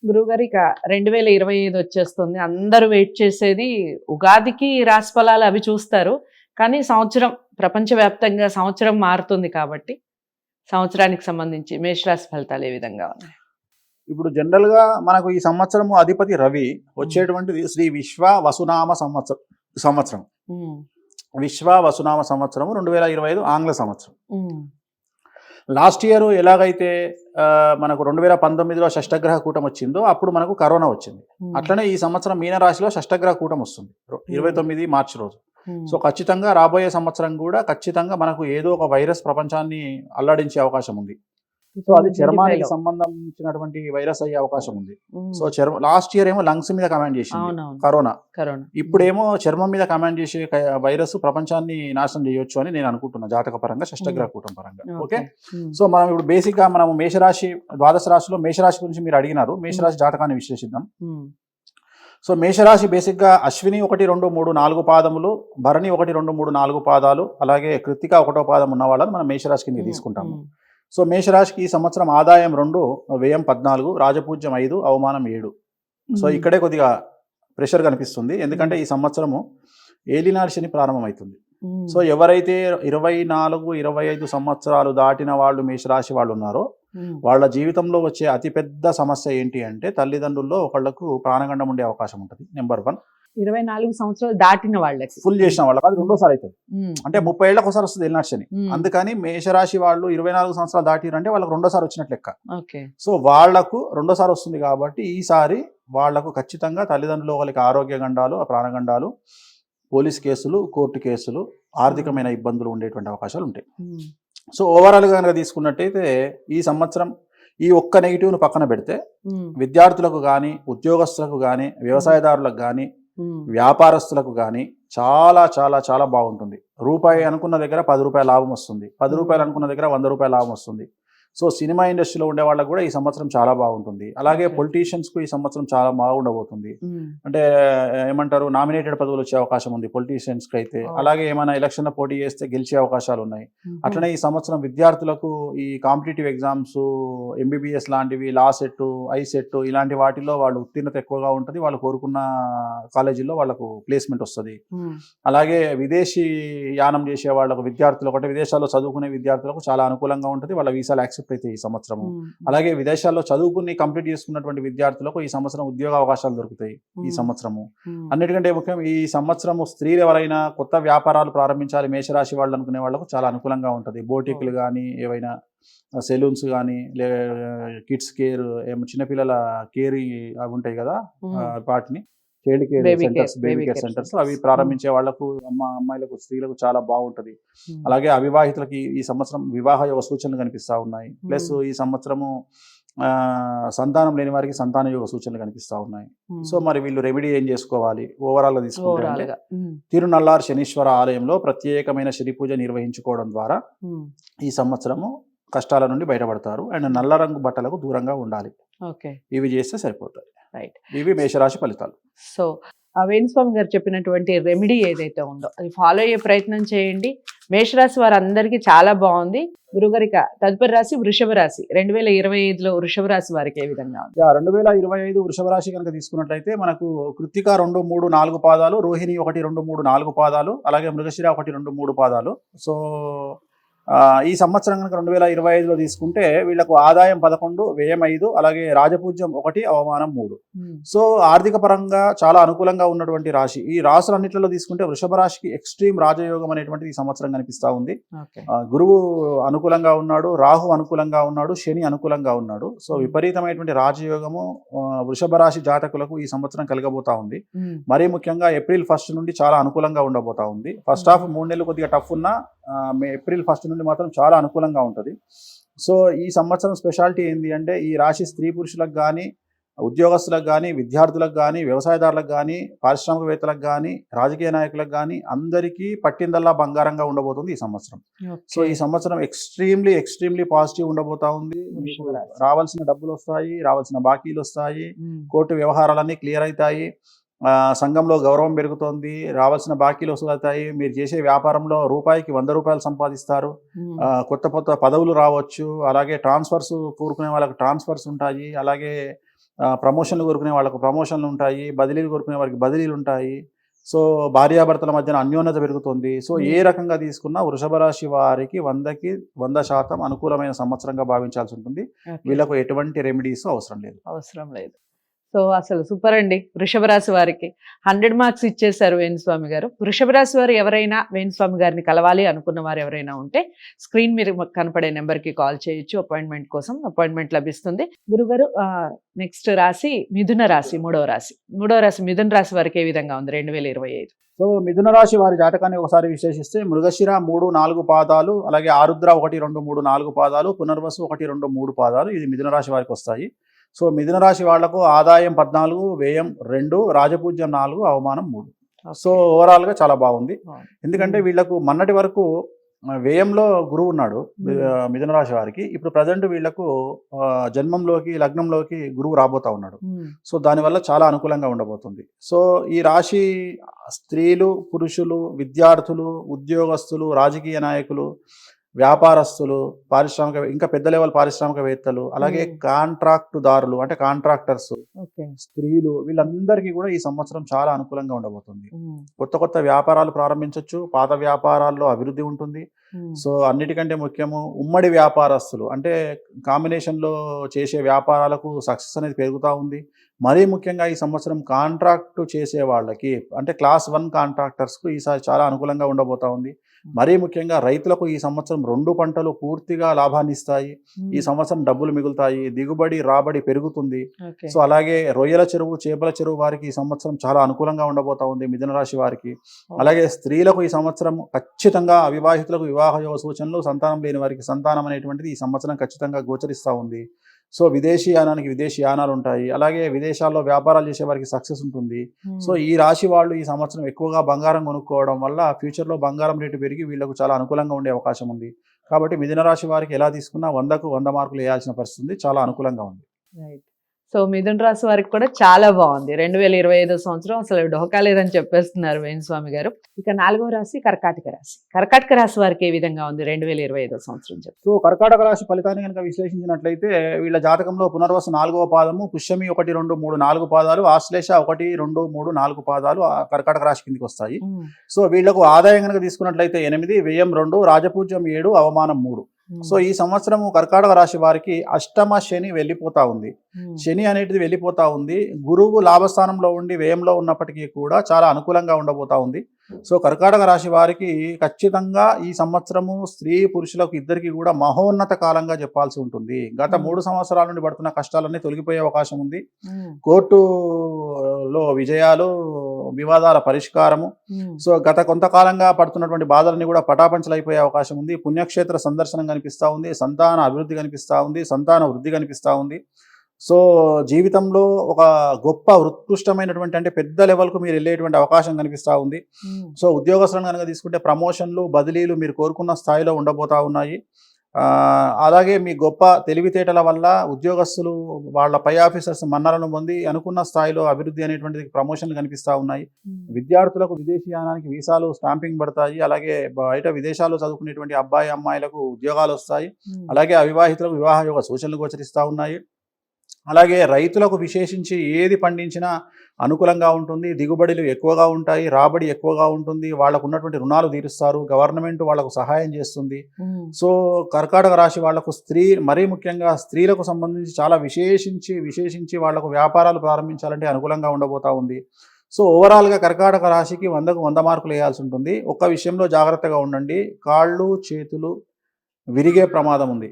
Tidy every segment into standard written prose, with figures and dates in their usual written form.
గురువుగారు ఇక 2025 వచ్చేస్తుంది. అందరూ వెయిట్ చేసేది ఉగాదికి రాశి ఫలాలు అవి చూస్తారు. కానీ సంవత్సరం ప్రపంచవ్యాప్తంగా సంవత్సరం మారుతుంది కాబట్టి సంవత్సరానికి సంబంధించి మేషరాశి ఫలితాలు ఏ విధంగా ఉన్నాయి? ఇప్పుడు జనరల్గా మనకు ఈ సంవత్సరము అధిపతి రవి వచ్చేటువంటిది శ్రీ విశ్వ వసునామ సంవత్సరం ఉమ్, విశ్వ వసునామ సంవత్సరము 2025 ఆంగ్ల సంవత్సరం. ఉమ్, లాస్ట్ ఇయర్ ఎలాగైతే మనకు 2019లో షష్టగ్రహ కూటం వచ్చిందో అప్పుడు మనకు కరోనా వచ్చింది. ఉమ్, అట్లనే ఈ సంవత్సరం మీనరాశిలో షష్టగ్రహ కూటం వస్తుంది 29 మార్చి రోజు. ఉమ్, సో ఖచ్చితంగా రాబోయే సంవత్సరం కూడా ఖచ్చితంగా మనకు ఏదో ఒక వైరస్ ప్రపంచాన్ని అల్లాడించే అవకాశం ఉంది. సో అది చర్మానికి 2025 సంబంధించినటువంటి వైరస్ అయ్యే అవకాశం ఉంది. ఉమ్, సో లాస్ట్ ఇయర్ ఏమో లంగ్స్ మీద కమాండ్ చేసింది అవునవును, కరోనా. కరోనా. ఇప్పుడేమో చర్మం మీద కమాండ్ చేసే వైరస్ ప్రపంచాన్ని నాశనం చేయొచ్చు అని నేను అనుకుంటున్నా, జాతక పరంగా షష్టగ్రహ కూటం పరంగా. ఓకే, ఉమ్, సో మనం ఇప్పుడు బేసిక్ గా మనం మేషరాశి ద్వాదశ రాశిలో మేషరాశి గురించి మీరు అడిగినారు. మేషరాశి జాతకాన్ని విశ్లేషిద్దాం. ఉమ్, సో మేషరాశి బేసిక్ గా అశ్విని 1, 2, 3, 4 పాదములు, భరణి 1, 2, 3, 4 పాదాలు, అలాగే కృత్తిక 1వ పాదం ఉన్న వాళ్ళని మనం మేషరాశి కింద తీసుకుంటాము. ఉమ్, సో మేషరాశికి ఈ సంవత్సరం ఆదాయం 2, వ్యయం 14, రాజపూజ్యం 5, అవమానం 7. సో ఇక్కడే కొద్దిగా ప్రెషర్ కనిపిస్తుంది, ఎందుకంటే ఈ సంవత్సరము ఏలినాడు శని ప్రారంభమవుతుంది. ఉమ్, సో ఎవరైతే 24, 25 సంవత్సరాలు దాటిన వాళ్ళు మేషరాశి వాళ్ళు ఉన్నారో ఉమ్, వాళ్ళ జీవితంలో వచ్చే అతిపెద్ద సమస్య ఏంటి అంటే తల్లిదండ్రుల్లో ఒకళ్ళకు ప్రాణగండం ఉండే అవకాశం ఉంటుంది. నెంబర్ 1. 24 సంవత్సరాలు దాటిన వాళ్ళకి ఫుల్ చేసిన వాళ్ళకి అది రెండోసారి అవుతుంది. ఉమ్, అంటే 30 ఏళ్ళకి ఒకసారి వస్తుంది ఏలినాడు శని. ఉమ్, అందుకని మేషరాశి వాళ్ళు 24 సంవత్సరాలు దాటిరంటే వాళ్ళకి రెండోసారి వచ్చినట్లు లెక్క. ఓకే, సో వాళ్లకు రెండోసారి వస్తుంది కాబట్టి ఈసారి వాళ్లకు ఖచ్చితంగా తల్లిదండ్రులు వాళ్ళకి ఆరోగ్య గండాలు, ప్రాణగండాలు, పోలీస్ కేసులు, కోర్టు కేసులు, ఆర్థికమైన ఇబ్బందులు ఉండేటువంటి అవకాశాలు ఉంటాయి. ఉమ్, సో ఓవరాల్గా కనుక తీసుకున్నట్టయితే ఈ సంవత్సరం ఈ ఒక్క నెగిటివ్ను పక్కన పెడితే ఉమ్, విద్యార్థులకు కానీ, ఉద్యోగస్తులకు కానీ, వ్యవసాయదారులకు కానీ, ఉమ్, వ్యాపారస్తులకు కానీ చాలా చాలా చాలా బాగుంటుంది. రూపాయి అనుకున్న దగ్గర 10 రూపాయల లాభం వస్తుంది, 10 రూపాయలు అనుకున్న దగ్గర 100 రూపాయల లాభం వస్తుంది. సో సినిమా ఇండస్ట్రీలో ఉండే వాళ్ళకు కూడా ఈ సంవత్సరం చాలా బాగుంటుంది. అలాగే పొలిటీషియన్స్కు ఈ సంవత్సరం చాలా బాగుండబోతుంది. ఉమ్, అంటే ఏమంటారు, నామినేటెడ్ పదవులు వచ్చే అవకాశం ఉంది పొలిటీషియన్స్కి అయితే. అలాగే ఏమైనా ఎలక్షన్లో పోటీ చేస్తే గెలిచే అవకాశాలు ఉన్నాయి. ఉమ్, అట్లనే ఈ సంవత్సరం విద్యార్థులకు ఈ కాంపిటేటివ్ ఎగ్జామ్స్, ఎంబీబీఎస్ లాంటివి, లా సెట్, ఐ సెట్ ఇలాంటి వాటిల్లో వాళ్ళు ఉత్తీర్ణత ఎక్కువగా ఉంటుంది. వాళ్ళు కోరుకున్న కాలేజీల్లో వాళ్ళకు ప్లేస్మెంట్ వస్తుంది. ఉమ్, అలాగే విదేశీ యానం చేసే వాళ్ళకు, విద్యార్థులకు అంటే విదేశాల్లో చదువుకునే విద్యార్థులకు చాలా అనుకూలంగా ఉంటుంది. వాళ్ళ వీసాలు యాక్సెప్ట్ అయితే ఈ సంవత్సరము. ఉమ్, అలాగే విదేశాల్లో చదువుకుని కంప్లీట్ చేసుకున్నటువంటి విద్యార్థులకు ఈ సంవత్సరం ఉద్యోగ అవకాశాలు దొరుకుతాయి ఈ సంవత్సరము. ఉమ్, అన్నిటికంటే ముఖ్యం ఈ సంవత్సరము స్త్రీలు ఎవరైనా కొత్త వ్యాపారాలు ప్రారంభించాలి మేషరాశి వాళ్ళు అనుకునే వాళ్ళకు చాలా అనుకూలంగా ఉంటుంది. బోటిక్లు కానీ, ఏవైనా సెలూన్స్ కానీ, కిడ్స్ కేర్, చిన్నపిల్లల కేర్ అవి ఉంటాయి కదా, వాటిని child care centres, baby care centres అవి ప్రారంభించే వాళ్లకు, అమ్మాయిలకు, స్త్రీలకు చాలా బాగుంటుంది. అలాగే అవివాహితులకి ఈ సంవత్సరం వివాహ యోగ సూచనలు కనిపిస్తూ ఉన్నాయి. ప్లస్ ఈ సంవత్సరము సంతానం లేని వారికి సంతాన యోగ సూచనలు కనిపిస్తూ ఉన్నాయి. సో మరి వీళ్ళు రెమెడీ ఏం చేసుకోవాలి ఓవరాల్ గా తీసుకుంటే, తిరునల్లార్ శనీశ్వర ఆలయంలో ప్రత్యేకమైన శని పూజ నిర్వహించుకోవడం ద్వారా ఈ సంవత్సరము కష్టాల నుండి బయటపడతారు. అండ్ నల్ల రంగు బట్టలకు దూరంగా ఉండాలి. ఇవి చేస్తే సరిపోతాయి. ఇవి మేషరాశి ఫలితాలు. సో వేణుస్వామి గారు చెప్పినటువంటి రెమెడీ ఏదైతే ఉందో అది ఫాలో అయ్యే ప్రయత్నం చేయండి. మేషరాశి వారందరికీ చాలా బాగుంది. గురుగారిక తదుపరి రాశి వృషభ రాశి. 2025లో వృషభ రాశి వారికి ఏ విధంగా ఉంది? 2025 వృషభ రాశి కనుక తీసుకున్నట్లయితే మనకు కృత్తిక 2, 3, 4 పాదాలు, రోహిణి 1, 2, 3, 4 పాదాలు, అలాగే మృగశిర 1, 2, 3 పాదాలు. సో ఈ సంవత్సరం కనుక 2025లో తీసుకుంటే వీళ్ళకు ఆదాయం 11, వ్యయం 5, అలాగే రాజపూజ్యం 1, అవమానం 3. సో ఆర్థిక పరంగా చాలా అనుకూలంగా ఉన్నటువంటి రాశి. ఈ రాశులన్నింటిలో తీసుకుంటే వృషభ రాశికి ఎక్స్ట్రీమ్ రాజయోగం అనేటువంటిది ఈ సంవత్సరం కనిపిస్తూ ఉంది. గురువు అనుకూలంగా ఉన్నాడు, రాహు అనుకూలంగా ఉన్నాడు, శని అనుకూలంగా ఉన్నాడు. సో విపరీతమైనటువంటి రాజయోగము వృషభ రాశి జాతకులకు ఈ సంవత్సరం కలగబోతా ఉంది. మరీ ముఖ్యంగా ఏప్రిల్ 1 నుండి చాలా అనుకూలంగా ఉండబోతా ఉంది. ఫస్ట్ హాఫ్ 3 నెలలు కొద్దిగా టఫ్ ఉన్నా ఏప్రిల్ 1 నుండి మాత్రం చాలా అనుకూలంగా ఉంటుంది. సో ఈ సంవత్సరం స్పెషాలిటీ ఏంటి అంటే ఈ రాశి స్త్రీ పురుషులకు కానీ, ఉద్యోగస్తులకు కానీ, విద్యార్థులకు కానీ, వ్యవసాయదారులకు కానీ, పారిశ్రామికవేత్తలకు కానీ, రాజకీయ నాయకులకు కానీ అందరికీ పట్టిందల్లా బంగారంగా ఉండబోతుంది ఈ సంవత్సరం. సో ఈ సంవత్సరం ఎక్స్ట్రీమ్లీ పాజిటివ్ ఉండబోతా ఉంది. రావాల్సిన డబ్బులు వస్తాయి, రావాల్సిన బాకీలు వస్తాయి, కోర్టు వ్యవహారాలన్నీ క్లియర్ అవుతాయి, సంఘంలో గౌరవం పెరుగుతోంది, రావాల్సిన బాకీలు వసూలవుతాయి, మీరు చేసే వ్యాపారంలో రూపాయికి 100 రూపాయలు సంపాదిస్తారు, కొత్త కొత్త పదవులు రావచ్చు, అలాగే ట్రాన్స్ఫర్స్ కోరుకునే వాళ్ళకి ట్రాన్స్ఫర్స్ ఉంటాయి, అలాగే ప్రమోషన్లు కోరుకునే వాళ్ళకు ప్రమోషన్లు ఉంటాయి, బదిలీలు కోరుకునే వారికి బదిలీలు ఉంటాయి. సో భార్యాభర్తల మధ్యన అన్యోన్యత పెరుగుతుంది. సో ఏ రకంగా తీసుకున్నా వృషభ రాశి వారికి 100కి 100% అనుకూలమైన సంవత్సరంగా భావించాల్సి ఉంటుంది. వీళ్ళకు ఎటువంటి రెమెడీస్ అవసరం లేదు. సో అసలు సూపర్ అండి. వృషభ రాశి వారికి 100 మార్క్స్ ఇచ్చేశారు వేణుస్వామి గారు. వృషభ రాశి వారు ఎవరైనా వేణుస్వామి గారిని కలవాలి అనుకున్న వారు ఎవరైనా ఉంటే స్క్రీన్ మీద కనపడే నెంబర్కి కాల్ చేయొచ్చు. అపాయింట్మెంట్ కోసం అపాయింట్మెంట్ లభిస్తుంది. గురుగారు నెక్స్ట్ రాశి మిథున రాశి, మూడవ రాశి మిథున రాశి వారికి ఏ విధంగా ఉంది 2025? సో మిథున రాశి వారి జాతకాన్ని ఒకసారి విశ్లేషిస్తే మృగశిర 3, 4 పాదాలు, అలాగే ఆరుద్ర 1, 2, 3, 4 పాదాలు, పునర్వసు 1, 2, 3 పాదాలు ఇది మిథున రాశి వారికి వస్తాయి. సో మిథున రాశి వాళ్లకు ఆదాయం 14, వ్యయం 2, రాజపూజ్యం 4, అవమానం 3. సో ఓవరాల్గా చాలా బాగుంది. ఎందుకంటే వీళ్లకు మొన్నటి వరకు వ్యయంలో గురువు ఉన్నాడు మిథున రాశి వారికి. ఇప్పుడు ప్రజెంట్ వీళ్లకు జన్మంలోకి లగ్నంలోకి గురువు రాబోతా ఉన్నాడు. సో దానివల్ల చాలా అనుకూలంగా ఉండబోతుంది. సో ఈ రాశి స్త్రీలు, పురుషులు, విద్యార్థులు, ఉద్యోగస్తులు, రాజకీయ నాయకులు, వ్యాపారస్తులు, ఇంకా పెద్ద లెవెల్ పారిశ్రామికవేత్తలు, అలాగే కాంట్రాక్టుదారులు అంటే కాంట్రాక్టర్స్, స్త్రీలు, వీళ్ళందరికీ కూడా ఈ సంవత్సరం చాలా అనుకూలంగా ఉండబోతుంది. కొత్త వ్యాపారాలు ప్రారంభించవచ్చు, పాత వ్యాపారాల్లో అభివృద్ధి ఉంటుంది. సో అన్నిటికంటే ముఖ్యము ఉమ్మడి వ్యాపారస్తులు అంటే కాంబినేషన్లో చేసే వ్యాపారాలకు సక్సెస్ అనేది పెరుగుతూ ఉంది. మరీ ముఖ్యంగా ఈ సంవత్సరం కాంట్రాక్టు చేసే వాళ్ళకి అంటే క్లాస్ 1 కాంట్రాక్టర్స్కు ఈసారి చాలా అనుకూలంగా ఉండబోతా ఉంది. మరీ ముఖ్యంగా రైతులకు ఈ సంవత్సరం 2 పంటలు పూర్తిగా లాభాన్ని ఇస్తాయి. ఈ సంవత్సరం డబ్బులు మిగులుతాయి, దిగుబడి రాబడి పెరుగుతుంది. సో అలాగే రొయ్యల చెరువు, చేపల చెరువు వారికి ఈ సంవత్సరం చాలా అనుకూలంగా ఉండబోతా ఉంది మిథున రాశి వారికి. అలాగే స్త్రీలకు ఈ సంవత్సరం ఖచ్చితంగా అవివాహితులకు వివాహ యోగ సూచనలు, సంతానం లేని వారికి సంతానం అనేటువంటిది ఈ సంవత్సరం ఖచ్చితంగా గోచరిస్తూ ఉంది. సో విదేశీ యానాలు ఉంటాయి. అలాగే విదేశాల్లో వ్యాపారాలు చేసే వారికి సక్సెస్ ఉంటుంది. సో ఈ రాశి వాళ్ళు ఈ సంవత్సరం ఎక్కువగా బంగారం కొనుక్కోవడం వల్ల ఫ్యూచర్లో బంగారం రేటు పెరిగి వీళ్ళకు చాలా అనుకూలంగా ఉండే అవకాశం ఉంది. కాబట్టి మిథున రాశి వారికి ఎలా తీసుకున్నా 100కు 100 మార్కులు వేయాల్సిన పరిస్థితి ఉంది. చాలా అనుకూలంగా ఉంది. సో మిథున రాశి వారికి కూడా చాలా బాగుంది 2025 సంవత్సరం. అసలు ఢోకా లేదని చెప్పేస్తున్నారు వేణుస్వామి గారు. ఇక 4వ రాశి కర్కాటక రాశి వారికి ఏ విధంగా ఉంది 2025 సంవత్సరం చెప్పు. సో కర్కాటక రాశి ఫలితాన్ని కనుక విశ్లేషించినట్లయితే వీళ్ళ జాతకంలో పునర్వసు 4వ పాదము, పుష్యమి 1, 2, 3, 4 పాదాలు, ఆశ్లేష 1, 2, 3, 4 పాదాలు కర్కాటక రాశి కిందికి వస్తాయి. సో వీళ్లకు ఆదాయం కనుక తీసుకున్నట్లయితే 8, వ్యయం 2, రాజపూజ్యం 7, అవమానం 3. సో ఈ సంవత్సరము కర్కాటక రాశి వారికి అష్టమ శని వెళ్ళిపోతా ఉంది. శని అనేది వెళ్ళిపోతా ఉంది. గురువు లాభస్థానంలో ఉండి వ్యయంలో ఉన్నప్పటికీ కూడా చాలా అనుకూలంగా ఉండబోతా ఉంది. సో కర్కాటక రాశి వారికి ఖచ్చితంగా ఈ సంవత్సరము స్త్రీ పురుషులకు ఇద్దరికి కూడా మహోన్నత కాలంగా చెప్పాల్సి ఉంటుంది. గత 3 సంవత్సరాల నుండి పడుతున్న కష్టాలన్నీ తొలగిపోయే అవకాశం ఉంది. కోర్టులో విజయాలు, వివాదాల పరిష్కారము. సో గత కొంతకాలంగా పడుతున్నటువంటి బాధలన్నీ కూడా పటాపంచలు అయిపోయే అవకాశం ఉంది. పుణ్యక్షేత్ర సందర్శనం కనిపిస్తూ ఉంది, సంతాన అభివృద్ధి కనిపిస్తూ ఉంది, సంతాన వృద్ధి కనిపిస్తూ ఉంది. సో జీవితంలో ఒక గొప్ప ఉత్కృష్టమైనటువంటి అంటే పెద్ద లెవెల్కు మీరు వెళ్ళేటువంటి అవకాశం కనిపిస్తూ ఉంది. సో ఉద్యోగస్తులను కనుక తీసుకుంటే ప్రమోషన్లు, బదిలీలు మీరు కోరుకున్న స్థాయిలో ఉండబోతా ఉన్నాయి. అలాగే మీ గొప్ప తెలివితేటల వల్ల ఉద్యోగస్తులు వాళ్ళ పై ఆఫీసర్స్ మన్నలను పొంది అనుకున్న స్థాయిలో అభివృద్ధి అనేటువంటిది ప్రమోషన్లు కనిపిస్తూ ఉన్నాయి. విద్యార్థులకు విదేశీయానానికి వీసాలు స్టాంపింగ్ పడతాయి. అలాగే బయట విదేశాల్లో చదువుకునేటువంటి అబ్బాయి అమ్మాయిలకు ఉద్యోగాలు వస్తాయి. అలాగే అవివాహితులకు వివాహ యోగ సూచనలు గోచరిస్తూ ఉన్నాయి. అలాగే రైతులకు విశేషించి ఏది పండించినా అనుకూలంగా ఉంటుంది. దిగుబడులు ఎక్కువగా ఉంటాయి, రాబడి ఎక్కువగా ఉంటుంది. వాళ్ళకు ఉన్నటువంటి రుణాలు తీరుస్తారు, గవర్నమెంట్ వాళ్ళకు సహాయం చేస్తుంది. సో కర్కాటక రాశి వాళ్లకు మరీ ముఖ్యంగా స్త్రీలకు సంబంధించి చాలా విశేషించి వాళ్లకు వ్యాపారాలు ప్రారంభించాలంటే అనుకూలంగా ఉండబోతా ఉంది. సో ఓవరాల్గా కర్కాటక రాశికి 100కు 100 మార్కులు వేయాల్సి ఉంటుంది. ఒక్క విషయంలో జాగ్రత్తగా ఉండండి, కాళ్ళు చేతులు విరిగే ప్రమాదం ఉంది.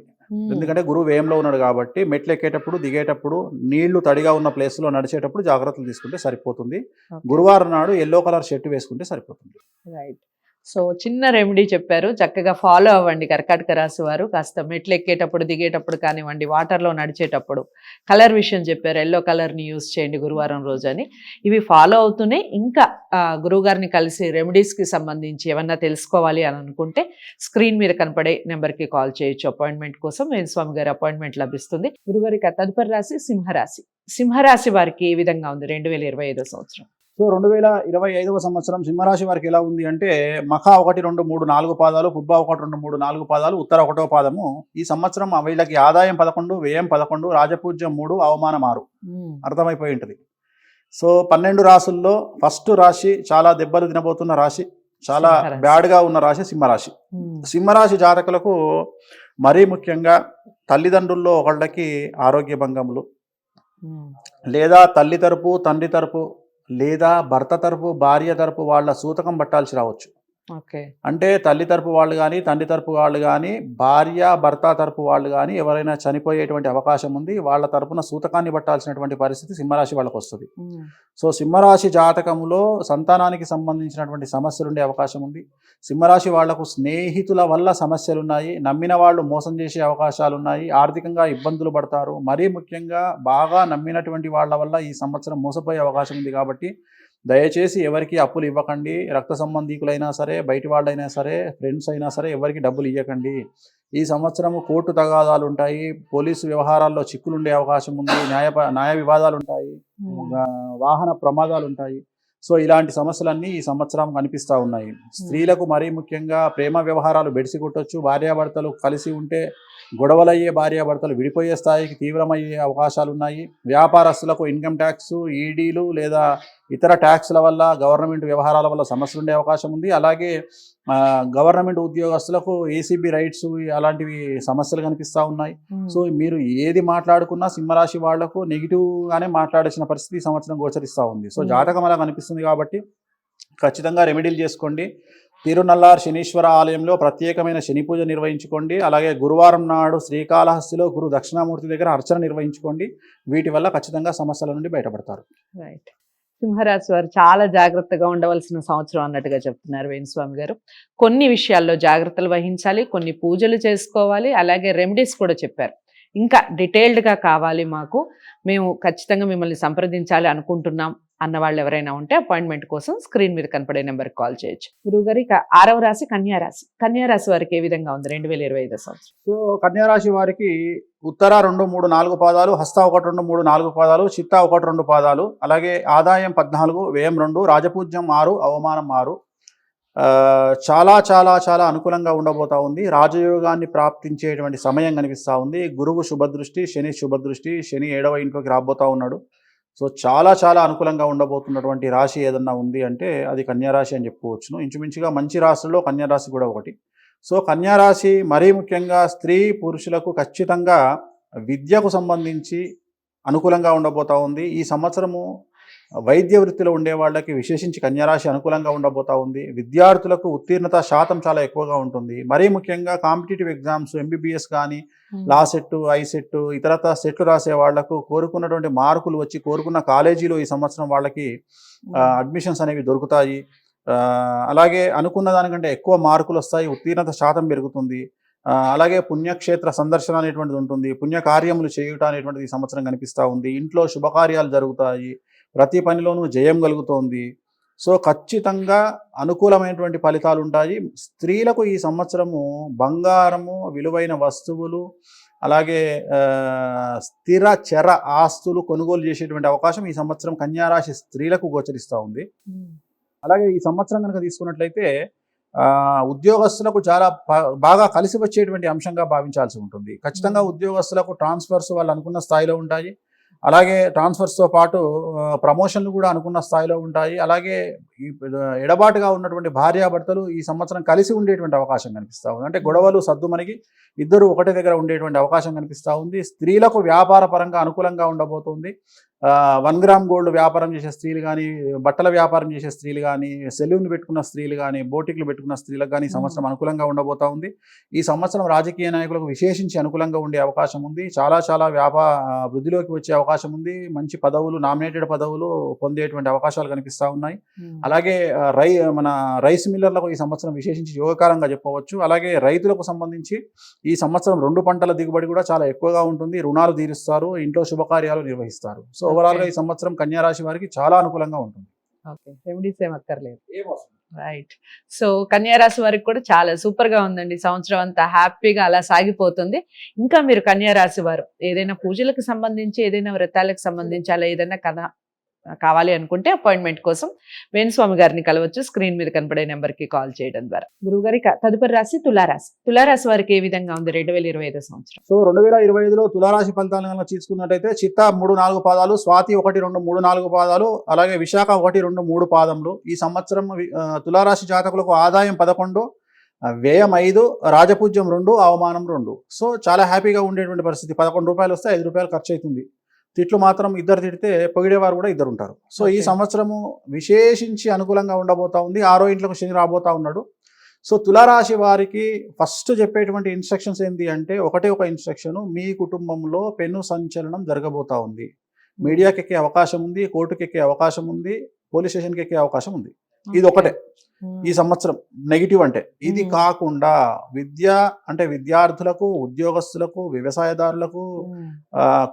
ఎందుకంటే గురువు వ్యయంలో ఉన్నాడు కాబట్టి మెట్లు ఎక్కేటప్పుడు, దిగేటప్పుడు, నీళ్లు తడిగా ఉన్న ప్లేస్లో నడిచేటప్పుడు జాగ్రత్తలు తీసుకుంటే సరిపోతుంది. గురువారం నాడు ఎల్లో కలర్ షర్ట్ వేసుకుంటే సరిపోతుంది. రైట్. సో చిన్న రెమెడీ చెప్పారు, చక్కగా ఫాలో అవ్వండి కర్కాటక రాశి వారు. కాస్త మెట్లు ఎక్కేటప్పుడు, దిగేటప్పుడు కానివ్వండి, వాటర్లో నడిచేటప్పుడు కలర్ విషయం చెప్పారు, ఎల్లో కలర్ని యూజ్ చేయండి గురువారం రోజు అని. ఇవి ఫాలో అవుతూనే ఇంకా గురువుగారిని కలిసి రెమెడీస్కి సంబంధించి ఏమన్నా తెలుసుకోవాలి అని అనుకుంటే స్క్రీన్ మీద కనపడే నెంబర్కి కాల్ చేయొచ్చు. అపాయింట్మెంట్ కోసం వేణుస్వామి గారి అపాయింట్మెంట్ లభిస్తుంది. గురుగారికి తదుపరి రాశి సింహరాశి వారికి ఏ విధంగా ఉంది 2025 సంవత్సరం? సో 2025వ సంవత్సరం సింహరాశి వారికి ఎలా ఉంది అంటే మఖా 1, 2, 3, 4 పాదాలు, పుబ్బ 1, 2, 3, 4 పాదాలు, ఉత్తర 1వ పాదము. ఈ సంవత్సరం వీళ్ళకి ఆదాయం 11, వ్యయం 11, రాజపూజ్యం 3, అవమానం 6. అర్థమైపోయి ఉంటుంది. సో 12 రాశుల్లో ఫస్ట్ రాశి చాలా దెబ్బలు తినబోతున్న రాశి, చాలా బ్యాడ్గా ఉన్న రాశి సింహరాశి. సింహరాశి జాతకులకు మరీ ముఖ్యంగా తల్లిదండ్రుల్లో ఒకళ్ళకి ఆరోగ్య భంగములు, లేదా తల్లి తరపు, తండ్రి తరపు, లేదా భర్త తరపు, భార్య తరపు వాళ్ళ సూతకం పట్టాల్సి రావచ్చు. అంటే తల్లి తరపు వాళ్ళు కానీ, తండ్రి తరపు వాళ్ళు కానీ, భార్య భర్త తరపు వాళ్ళు కానీ ఎవరైనా చనిపోయేటువంటి అవకాశం ఉంది. వాళ్ళ తరపున సూతకాన్ని పట్టాల్సినటువంటి పరిస్థితి సింహరాశి వాళ్ళకు వస్తుంది. సో సింహరాశి జాతకంలో సంతానానికి సంబంధించినటువంటి సమస్యలు ఉండే అవకాశం ఉంది. సింహరాశి వాళ్లకు స్నేహితుల వల్ల సమస్యలు ఉన్నాయి, నమ్మిన వాళ్ళు మోసం చేసే అవకాశాలు ఉన్నాయి, ఆర్థికంగా ఇబ్బందులు పడతారు. మరీ ముఖ్యంగా బాగా నమ్మినటువంటి వాళ్ళ వల్ల ఈ సంవత్సరం మోసపోయే అవకాశం ఉంది. కాబట్టి దయచేసి ఎవరికి అప్పులు ఇవ్వకండి. రక్త సంబంధీకులైనా సరే, బయటి వాళ్ళైనా సరే, ఫ్రెండ్స్ అయినా సరే ఎవరికి డబ్బులు ఇవ్వకండి. ఈ సంవత్సరము కోర్టు తగాదాలు ఉంటాయి, పోలీసు వ్యవహారాల్లో చిక్కులు ఉండే అవకాశం ఉంది, న్యాయ వివాదాలు ఉంటాయి, వాహన ప్రమాదాలు ఉంటాయి. సో ఇలాంటి సమస్యలన్నీ ఈ సంవత్సరం కనిపిస్తూ ఉన్నాయి. స్త్రీలకు మరీ ముఖ్యంగా ప్రేమ వ్యవహారాలు బెడిసి కొట్టొచ్చు. భార్యాభర్తలు కలిసి ఉంటే గొడవలయ్యే, భార్యాభర్తలు విడిపోయే స్థాయికి తీవ్రమయ్యే అవకాశాలు ఉన్నాయి. వ్యాపారస్తులకు ఇన్కమ్ ట్యాక్స్, ఈడీలు లేదా ఇతర ట్యాక్స్ల వల్ల, గవర్నమెంట్ వ్యవహారాల వల్ల సమస్యలు ఉండే అవకాశం ఉంది. అలాగే గవర్నమెంట్ ఉద్యోగస్తులకు ఏసీబీ రైట్స్ అలాంటివి సమస్యలు కనిపిస్తూ ఉన్నాయి. సో మీరు ఏది మాట్లాడుకున్నా సింహరాశి వాళ్లకు నెగిటివ్గానే మాట్లాడాల్సిన పరిస్థితి ఈ సంవత్సరం గోచరిస్తూ ఉంది. సో జాతకం అలా కనిపిస్తుంది కాబట్టి ఖచ్చితంగా రెమెడీలు చేసుకోండి. తిరునల్లార్ శనీశ్వర ఆలయంలో ప్రత్యేకమైన శని పూజ నిర్వహించుకోండి. అలాగే గురువారం నాడు శ్రీకాళహస్తిలో గురు దక్షిణామూర్తి దగ్గర అర్చన నిర్వహించుకోండి. వీటి వల్ల ఖచ్చితంగా సమస్యల నుండి బయటపడతారు. రైట్. సింహరాశి వారు చాలా జాగ్రత్తగా ఉండవలసిన సంవత్సరం అన్నట్టుగా చెప్తున్నారు వేణుస్వామి గారు. కొన్ని విషయాల్లో జాగ్రత్తలు వహించాలి, కొన్ని పూజలు చేసుకోవాలి, అలాగే రెమెడీస్ కూడా చెప్పారు. ఇంకా డీటెయిల్డ్గా కావాలి మాకు, మేము ఖచ్చితంగా మిమ్మల్ని సంప్రదించాలి అనుకుంటున్నాం అన్న వాళ్ళు ఎవరైనా ఉంటే అపాయింట్మెంట్ కోసం స్క్రీన్ మీద కనపడే నెంబర్కి కాల్ చేయొచ్చు. గురువుగారు, ఇక 6వ రాశి కన్యారాశి. కన్యారాశి వారికి ఏ విధంగా ఉంది 2025 సంవత్సరం? సో కన్యారాశి వారికి ఉత్తర 2, 3, 4 పాదాలు, హస్త 1, 2, 3, 4 పాదాలు, చిత్త 1, 2 పాదాలు, అలాగే ఆదాయం 14, వ్యయం 2, రాజపూజ్యం 6, అవమానం 6. చాలా చాలా చాలా అనుకూలంగా ఉండబోతా ఉంది. రాజయోగాన్ని ప్రాప్తించేటువంటి సమయం కనిపిస్తూ ఉంది. గురువు శుభదృష్టి, శని శుభదృష్టి, శని 7వ ఇంట్లోకి రాబోతా ఉన్నాడు. సో చాలా చాలా అనుకూలంగా ఉండబోతున్నటువంటి రాశి ఏదన్నా ఉంది అంటే అది కన్యారాశి అని చెప్పుకోవచ్చును. ఇంచుమించుగా మంచి రాశుల్లో కన్యారాశి కూడా ఒకటి. సో కన్యారాశి మరీ ముఖ్యంగా స్త్రీ పురుషులకు ఖచ్చితంగా విద్యకు సంబంధించి అనుకూలంగా ఉండబోతా ఉంది. ఈ సంవత్సరము వైద్య వృత్తిలో ఉండే వాళ్ళకి విశేషించి కన్యారాశి అనుకూలంగా ఉండబోతా ఉంది. విద్యార్థులకు ఉత్తీర్ణత శాతం చాలా ఎక్కువగా ఉంటుంది. మరీ ముఖ్యంగా కాంపిటేటివ్ ఎగ్జామ్స్, ఎంబీబీఎస్ కానీ, లా సెట్, ఐసెట్, ఇతరత సెట్లు రాసే వాళ్లకు కోరుకున్నటువంటి మార్కులు వచ్చి కోరుకున్న కాలేజీలో ఈ సంవత్సరం వాళ్ళకి అడ్మిషన్స్ అనేవి దొరుకుతాయి. అలాగే అనుకున్న దానికంటే ఎక్కువ మార్కులు వస్తాయి, ఉత్తీర్ణత శాతం పెరుగుతుంది. అలాగే పుణ్యక్షేత్ర సందర్శన అనేటువంటిది ఉంటుంది, పుణ్యకార్యములు చేయుట అనేటువంటిది ఈ సంవత్సరం కనిపిస్తూ ఉంది. ఇంట్లో శుభకార్యాలు జరుగుతాయి, ప్రతి పనిలోనూ జయం కలుగుతోంది. సో ఖచ్చితంగా అనుకూలమైనటువంటి ఫలితాలు ఉంటాయి. స్త్రీలకు ఈ సంవత్సరము బంగారము, విలువైన వస్తువులు, అలాగే స్థిర చర ఆస్తులు కొనుగోలు చేసేటువంటి అవకాశం ఈ సంవత్సరం కన్యారాశి స్త్రీలకు గోచరిస్తూ ఉంది. అలాగే ఈ సంవత్సరం కనుక తీసుకున్నట్లయితే ఉద్యోగస్తులకు చాలా బాగా కలిసి వచ్చేటువంటి అంశంగా భావించాల్సి ఉంటుంది. ఖచ్చితంగా ఉద్యోగస్తులకు ట్రాన్స్ఫర్స్ వాళ్ళు అనుకున్న స్థాయిలో ఉంటాయి. అలాగే ట్రాన్స్ఫర్స్తో పాటు ప్రమోషన్లు కూడా అనుకున్న స్థాయిలో ఉంటాయి. అలాగే ఎడబాటుగా ఉన్నటువంటి భార్యాభర్తలు ఈ సంవత్సరం కలిసి ఉండేటువంటి అవకాశం కనిపిస్తూ ఉంది. అంటే గొడవలు సద్దుమణిగి ఇద్దరు ఒకటి దగ్గర ఉండేటువంటి అవకాశం కనిపిస్తూ ఉంది. స్త్రీలకు వ్యాపార పరంగా అనుకూలంగా ఉండబోతుంది. 1 గ్రామ్ గోల్డ్ వ్యాపారం చేసే స్త్రీలు కానీ, బట్టల వ్యాపారం చేసే స్త్రీలు కానీ, సెలూన్ పెట్టుకున్న స్త్రీలు కానీ, బోటిక్లు పెట్టుకున్న స్త్రీలకు కానీ ఈ సంవత్సరం అనుకూలంగా ఉండబోతా ఉంది. ఈ సంవత్సరం రాజకీయ నాయకులకు విశేషించి అనుకూలంగా ఉండే అవకాశం ఉంది. చాలా చాలా వృద్ధిలోకి వచ్చే అవకాశం ఉంది. మంచి పదవులు, నామినేటెడ్ పదవులు పొందేటువంటి అవకాశాలు కనిపిస్తూ ఉన్నాయి. అలాగే మన రైస్ మిల్లర్లకు ఈ సంవత్సరం విశేషించి యోగకాలంగా చెప్పవచ్చు. అలాగే రైతులకు సంబంధించి ఈ సంవత్సరం 2 పంటల దిగుబడి కూడా చాలా ఎక్కువగా ఉంటుంది. రుణాలు తీరుస్తారు, ఇంట్లో శుభకార్యాలు నిర్వహిస్తారు. సో ఓవరాల్ గా ఈ సంవత్సరం కన్యారాశి వారికి చాలా అనుకూలంగా ఉంటుంది. రెమెడీస్ ఏం అక్కర్లేదు. రైట్. సో కన్యారాశి వారికి కూడా చాలా సూపర్ గా ఉందండి. సంవత్సరం అంతా హ్యాపీగా అలా సాగిపోతుంది. ఇంకా మీరు కన్యారాశి వారు ఏదైనా పూజలకు సంబంధించి, ఏదైనా వ్రతాలకు సంబంధించి అలా ఏదైనా కథ కావాలి అనుకుంటే అపాయింట్మెంట్ కోసం వేణుస్వామి గారిని కలవచ్చు. స్క్రీన్ మీద కనపడే నెంబర్కి కాల్ చేయడం ద్వారా. గురువుగారి తదుపరి రాశి తులారాశి. తులారాశి వారికి ఏ విధంగా ఉంది 2025 సంవత్సరం? సో 2025లో తులారాశి ఫలితాలను కనుక తీసుకున్నట్టయితే చిత్త 3-4 పాదాలు, స్వాతి 1-2-3-4 పాదాలు, అలాగే విశాఖ 1-2-3 పాదములు. ఈ సంవత్సరం తులారాశి జాతకులకు ఆదాయం 11, వ్యయం 5, రాజపూజ్యం 2, అవమానం 2. సో చాలా హ్యాపీగా ఉండేటువంటి పరిస్థితి. 11 రూపాయలు వస్తే 5 రూపాయలు ఖర్చు అవుతుంది. తిట్లు మాత్రం ఇద్దరు తిడితే పొగిడేవారు కూడా ఇద్దరు ఉంటారు. సో ఈ సంవత్సరము విశేషించి అనుకూలంగా ఉండబోతా ఉంది. 6వ ఇంట్లోకి శని రాబోతా ఉన్నాడు. సో తులారాశి వారికి ఫస్ట్ చెప్పేటువంటి ఇన్స్ట్రక్షన్స్ ఏంటి అంటే, ఒక ఇన్స్ట్రక్షన్, మీ కుటుంబంలో పెను సంచలనం జరగబోతా ఉంది. మీడియాకి ఎక్కే అవకాశం ఉంది, కోర్టుకి ఎక్కే అవకాశం ఉంది, పోలీస్ స్టేషన్కి ఎక్కే అవకాశం ఉంది. ఇది ఒకటే ఈ సంవత్సరం నెగిటివ్. అంటే ఇది కాకుండా విద్య అంటే విద్యార్థులకు, ఉద్యోగస్తులకు, వ్యవసాయదారులకు,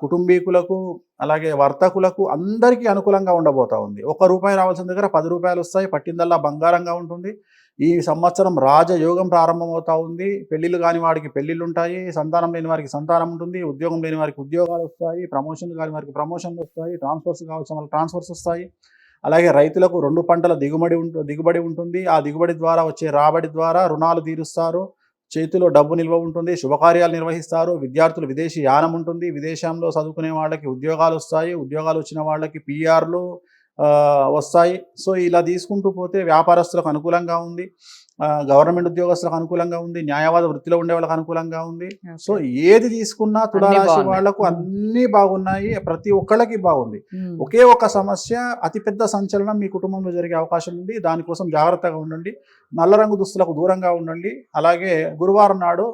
కుటుంబీకులకు, అలాగే వర్తకులకు అందరికీ అనుకూలంగా ఉండబోతా ఉంది. 1 రూపాయి రావాల్సిన దగ్గర 10 రూపాయలు వస్తాయి. పట్టిందల్లా బంగారంగా ఉంటుంది. ఈ సంవత్సరం రాజయోగం ప్రారంభమవుతా ఉంది. పెళ్లిళ్ళు కాని వాడికి పెళ్లిళ్ళు ఉంటాయి, సంతానం లేని వారికి సంతానం ఉంటుంది, ఉద్యోగం లేని వారికి ఉద్యోగాలు వస్తాయి, ప్రమోషన్లు కాని వారికి ప్రమోషన్లు వస్తాయి, ట్రాన్స్ఫర్స్ కావాల్సిన వాళ్ళకి ట్రాన్స్ఫర్స్ వస్తాయి. అలాగే రైతులకు 2 పంటల దిగుబడి ఉంటుంది. ఆ దిగుబడి ద్వారా వచ్చే రాబడి ద్వారా రుణాలు తీరుస్తారు, చేతిలో డబ్బు నిల్వ ఉంటుంది, శుభకార్యాలు నిర్వహిస్తారు. విద్యార్థులు విదేశీ యానం ఉంటుంది, విదేశంలో చదువుకునే వాళ్ళకి ఉద్యోగాలు వస్తాయి, ఉద్యోగాలు వచ్చిన వాళ్ళకి పిఆర్లు వస్తాయి. సో ఇలా తీసుకుంటూ పోతే వ్యాపారస్తులకు అనుకూలంగా ఉంది, గవర్నమెంట్ ఉద్యోగస్తులకు అనుకూలంగా ఉంది, న్యాయవాద వృత్తిలో ఉండే వాళ్ళకి అనుకూలంగా ఉంది. సో ఏది తీసుకున్నా తులారాశి వాళ్లకు అన్ని బాగున్నాయి, ప్రతి ఒక్కళ్ళకి బాగుంది. ఒకే ఒక సమస్య, అతిపెద్ద సంచలనం మీ కుటుంబంలో జరిగే అవకాశం ఉంది. దానికోసం జాగ్రత్తగా ఉండండి, నల్ల రంగు దుస్తులకు దూరంగా ఉండండి. అలాగే గురువారం నాడు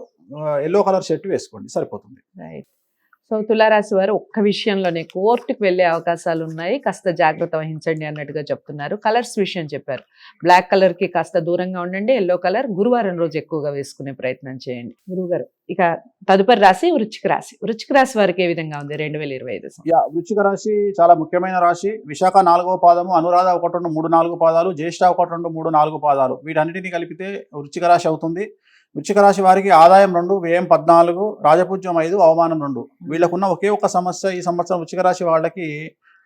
ఎల్లో కలర్ షర్ట్ వేసుకోండి, సరిపోతుంది. సో తులారాశి వారు ఒక్క విషయంలోనే కోర్టుకు వెళ్ళే అవకాశాలు ఉన్నాయి, కాస్త జాగ్రత్త వహించండి అన్నట్టుగా చెప్తున్నారు. కలర్స్ విషయం చెప్పారు. బ్లాక్ కలర్ కి కాస్త దూరంగా ఉండండి, ఎల్లో కలర్ గురువారం రోజు ఎక్కువగా వేసుకునే ప్రయత్నం చేయండి. గురువుగారు ఇక తదుపరి రాశి వృశ్చిక రాశి. వృశ్చిక రాశి వారికి ఏ విధంగా ఉంది 2025? వృశ్చిక రాశి చాలా ముఖ్యమైన రాశి. విశాఖ 4వ పాదము, అనురాధ 1-2-3-4 పాదాలు, జ్యేష్ఠ 1-2-3-4 పాదాలు. వీటన్నిటిని కలిపితే వృశ్చిక రాశి అవుతుంది. వృశ్చిక రాశి వారికి ఆదాయం 2, వ్యయం 14, రాజపూజ్యం 5, అవమానం 2. వీళ్ళకున్న ఒకే ఒక సమస్య, ఈ సంవత్సరం వృశ్చిక రాశి వాళ్ళకి